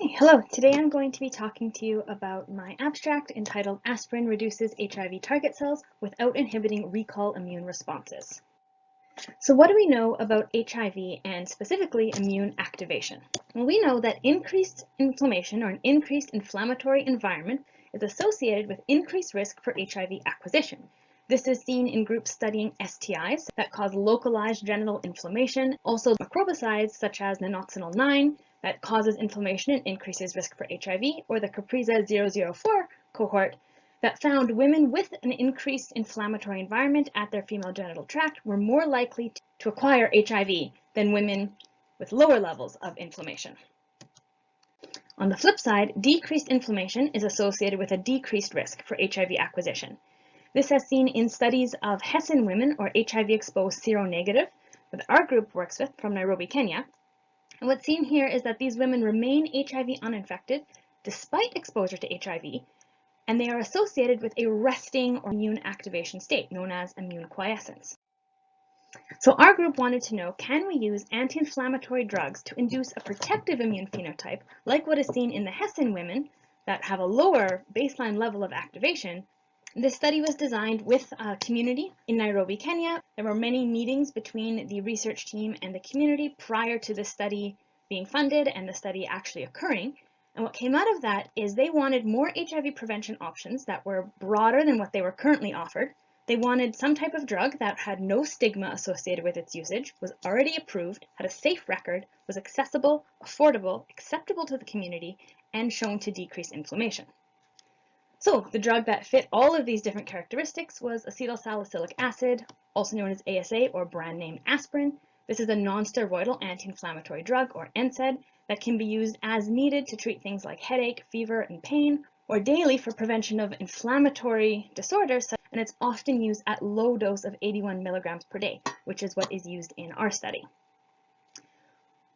Hello, today I'm going to be talking to you about my abstract entitled Aspirin Reduces HIV Target Cells Without Inhibiting Recall Immune Responses. So what do we know about HIV and specifically immune activation? Well, we know that increased inflammation or an increased inflammatory environment is associated with increased risk for HIV acquisition. This is seen in groups studying STIs that cause localized genital inflammation, also microbicides such as nanoxynol 9 that causes inflammation and increases risk for HIV, or the Capriza 004 cohort that found women with an increased inflammatory environment at their female genital tract were more likely to acquire HIV than women with lower levels of inflammation. On the flip side, decreased inflammation is associated with a decreased risk for HIV acquisition. This has seen in studies of Hessian women or HIV-exposed seronegative that our group works with from Nairobi, Kenya. And what's seen here is that these women remain HIV uninfected despite exposure to HIV, and they are associated with a resting or immune activation state known as immune quiescence. So our group wanted to know, can we use anti-inflammatory drugs to induce a protective immune phenotype like what is seen in the Hessian women that have a lower baseline level of activation? This study was designed with a community in Nairobi, Kenya. There were many meetings between the research team and the community prior to the study being funded and the study actually occurring. And what came out of that is they wanted more HIV prevention options that were broader than what they were currently offered. They wanted some type of drug that had no stigma associated with its usage, was already approved, had a safe record, was accessible, affordable, acceptable to the community, and shown to decrease inflammation. So the drug that fit all of these different characteristics was acetylsalicylic acid, also known as ASA or brand name aspirin. This is a non-steroidal anti-inflammatory drug, or NSAID, that can be used as needed to treat things like headache, fever, and pain, or daily for prevention of inflammatory disorders, and it's often used at low dose of 81 milligrams per day, which is what is used in our study.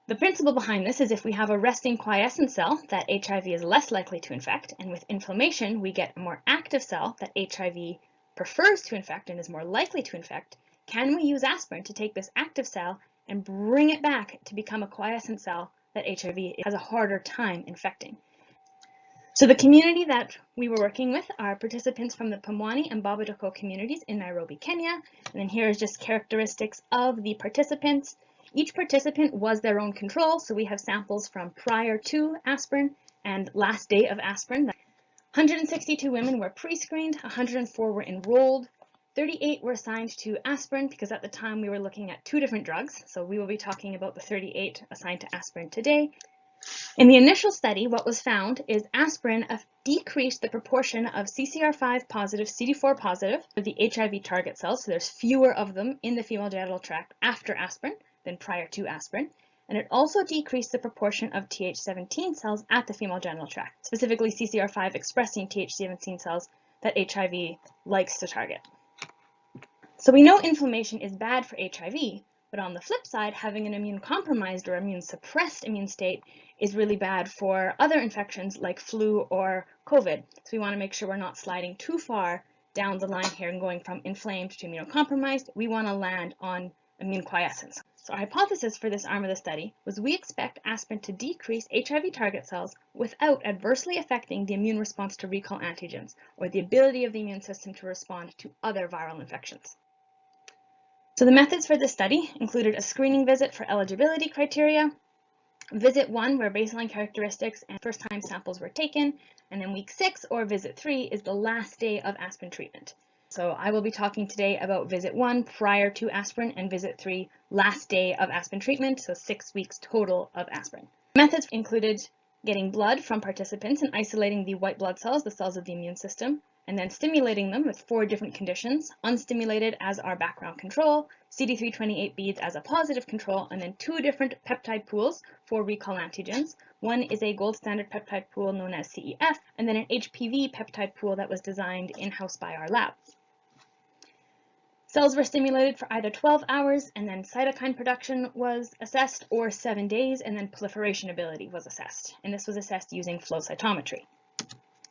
The principle behind this is if we have a resting quiescent cell, that HIV is less likely to infect, and with inflammation we get a more active cell that HIV prefers to infect and is more likely to infect, can we use aspirin to take this active cell and bring it back to become a quiescent cell that HIV has a harder time infecting? So the community that we were working with are participants from the Pumwani and Babadoko communities in Nairobi, Kenya. And then here is just characteristics of the participants. Each participant was their own control, so we have samples from prior to aspirin and last day of aspirin. 162 women were pre-screened, 104 were enrolled, 38 were assigned to aspirin because at the time we were looking at two different drugs, so we will be talking about the 38 assigned to aspirin today. In the initial study, what was found is aspirin decreased the proportion of CCR5 positive, CD4 positive, or the HIV target cells, so there's fewer of them in the female genital tract after aspirin than prior to aspirin, and it also decreased the proportion of Th17 cells at the female genital tract, specifically CCR5 expressing Th17 cells that HIV likes to target. So we know inflammation is bad for HIV, but on the flip side, having an immune compromised or immune suppressed immune state is really bad for other infections like flu or COVID. So we want to make sure we're not sliding too far down the line here and going from inflamed to immunocompromised. We want to land on immune quiescence. So our hypothesis for this arm of the study was we expect aspirin to decrease HIV target cells without adversely affecting the immune response to recall antigens or the ability of the immune system to respond to other viral infections. So the methods for this study included a screening visit for eligibility criteria, visit 1 where baseline characteristics and first-time samples were taken, and then week 6 or visit 3 is the last day of aspirin treatment. So I will be talking today about visit 1 prior to aspirin and visit 3 last day of aspirin treatment, so 6 weeks total of aspirin. Methods included getting blood from participants and isolating the white blood cells, the cells of the immune system, and then stimulating them with 4 different conditions, unstimulated as our background control, CD328 beads as a positive control, and then 2 different peptide pools for recall antigens. One is a gold standard peptide pool known as CEF, and then an HPV peptide pool that was designed in-house by our lab. Cells were stimulated for either 12 hours, and then cytokine production was assessed, or 7 days, and then proliferation ability was assessed. And this was assessed using flow cytometry.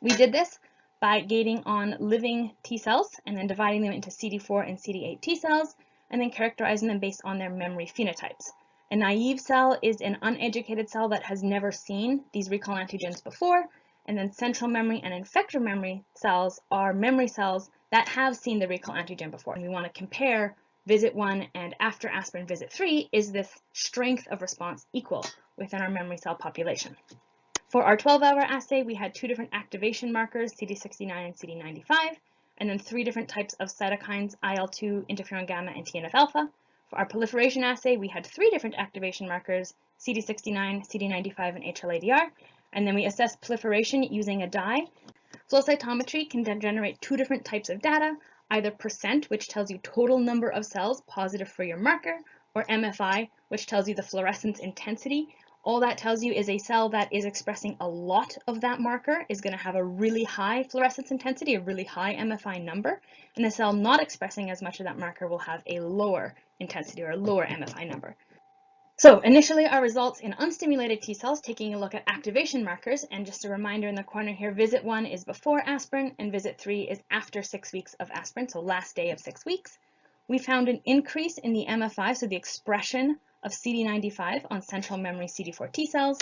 We did this by gating on living T cells, and then dividing them into CD4 and CD8 T cells, and then characterizing them based on their memory phenotypes. A naive cell is an uneducated cell that has never seen these recall antigens before, and then central memory and effector memory cells are memory cells that have seen the recall antigen before. And we want to compare visit 1 and after aspirin visit 3, is this strength of response equal within our memory cell population? For our 12-hour assay, we had 2 different activation markers, CD69 and CD95, and then 3 different types of cytokines, IL-2, interferon gamma, and TNF-alpha. For our proliferation assay, we had 3 different activation markers, CD69, CD95, and HLA-DR, and then we assessed proliferation using a dye. Flow cytometry can then generate 2 different types of data, either %, which tells you total number of cells positive for your marker, or MFI, which tells you the fluorescence intensity. All that tells you is a cell that is expressing a lot of that marker is going to have a really high fluorescence intensity, a really high MFI number, and a cell not expressing as much of that marker will have a lower intensity or a lower MFI number. So initially our results in unstimulated T cells, taking a look at activation markers, and just a reminder in the corner here, visit 1 is before aspirin and visit 3 is after 6 weeks of aspirin, so last day of 6 weeks. We found an increase in the MFI, so the expression of CD95 on central memory CD4 T cells.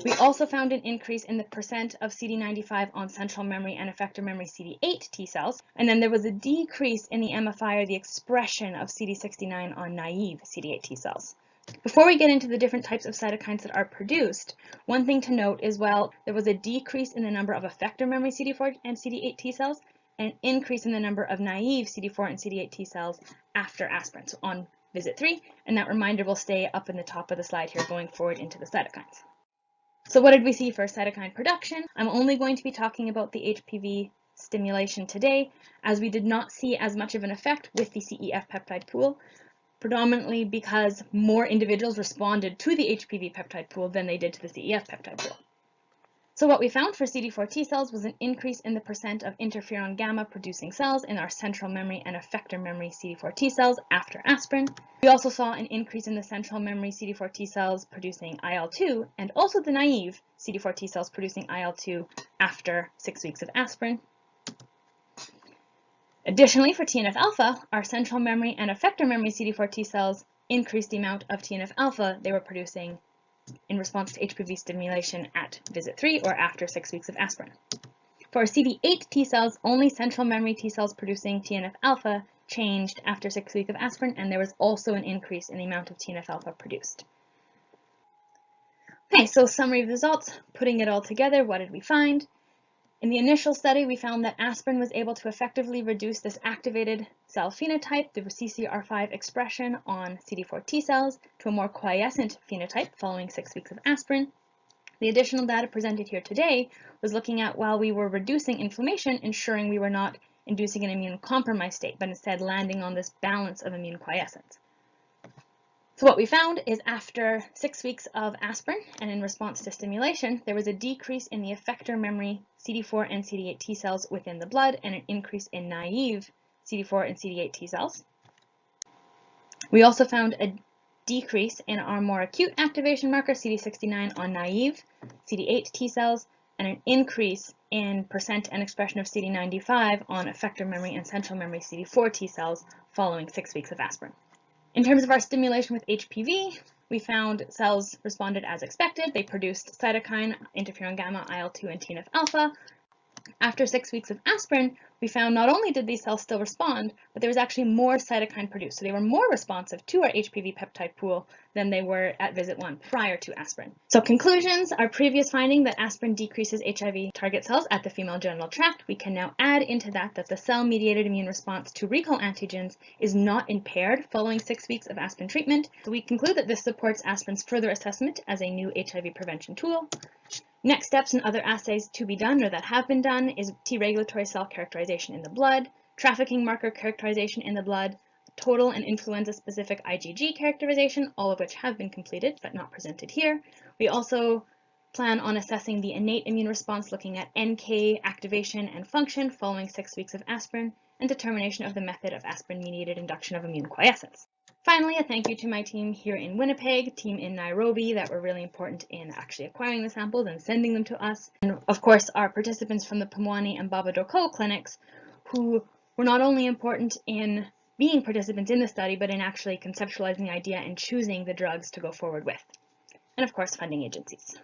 We also found an increase in the percent of CD95 on central memory and effector memory CD8 T cells, and then there was a decrease in the MFI, or the expression of CD69 on naive CD8 T cells. Before we get into the different types of cytokines that are produced, one thing to note is, well, there was a decrease in the number of effector memory CD4 and CD8 T cells, and an increase in the number of naive CD4 and CD8 T cells after aspirin, so on visit 3, and that reminder will stay up in the top of the slide here going forward into the cytokines. So what did we see for cytokine production? I'm only going to be talking about the HPV stimulation today, as we did not see as much of an effect with the CEF peptide pool, predominantly because more individuals responded to the HPV peptide pool than they did to the CEF peptide pool. So what we found for CD4 T cells was an increase in the percent of interferon gamma producing cells in our central memory and effector memory CD4 T cells after aspirin. We also saw an increase in the central memory CD4 T cells producing IL-2, and also the naive CD4 T cells producing IL-2 after 6 weeks of aspirin. Additionally, for TNF-alpha, our central memory and effector memory CD4 T cells increased the amount of TNF-alpha they were producing in response to HPV stimulation at visit 3 or after 6 weeks of aspirin. For CD8 T cells, only central memory T cells producing TNF-alpha changed after 6 weeks of aspirin, and there was also an increase in the amount of TNF-alpha produced. Okay, so summary of results, putting it all together, what did we find? In the initial study, we found that aspirin was able to effectively reduce this activated cell phenotype, the CCR5 expression on CD4 T cells, to a more quiescent phenotype following 6 weeks of aspirin. The additional data presented here today was looking at, while we were reducing inflammation, ensuring we were not inducing an immune compromised state, but instead landing on this balance of immune quiescence. So what we found is, after 6 weeks of aspirin and in response to stimulation, there was a decrease in the effector memory CD4 and CD8 T cells within the blood, and an increase in naive CD4 and CD8 T cells. We also found a decrease in our more acute activation marker CD69 on naive CD8 T cells, and an increase in percent and expression of CD95 on effector memory and central memory CD4 T cells following 6 weeks of aspirin. In terms of our stimulation with HPV, we found cells responded as expected. They produced cytokine, interferon gamma, IL-2, and TNF-alpha. After 6 weeks of aspirin, we found not only did these cells still respond, but there was actually more cytokine produced. So they were more responsive to our HPV peptide pool than they were at visit 1 prior to aspirin. So conclusions, our previous finding that aspirin decreases HIV target cells at the female genital tract, we can now add into that the cell-mediated immune response to recall antigens is not impaired following 6 weeks of aspirin treatment. So we conclude that this supports aspirin's further assessment as a new HIV prevention tool. Next steps and other assays to be done, or that have been done, is T regulatory cell characterization in the blood, trafficking marker characterization in the blood, total and influenza-specific IgG characterization, all of which have been completed but not presented here. We also plan on assessing the innate immune response, looking at NK activation and function following 6 weeks of aspirin, and determination of the method of aspirin-mediated induction of immune quiescence. Finally, a thank you to my team here in Winnipeg, team in Nairobi that were really important in actually acquiring the samples and sending them to us, and of course our participants from the Pumwani and Baba Doko clinics, who were not only important in being participants in the study, but in actually conceptualizing the idea and choosing the drugs to go forward with. And of course, funding agencies.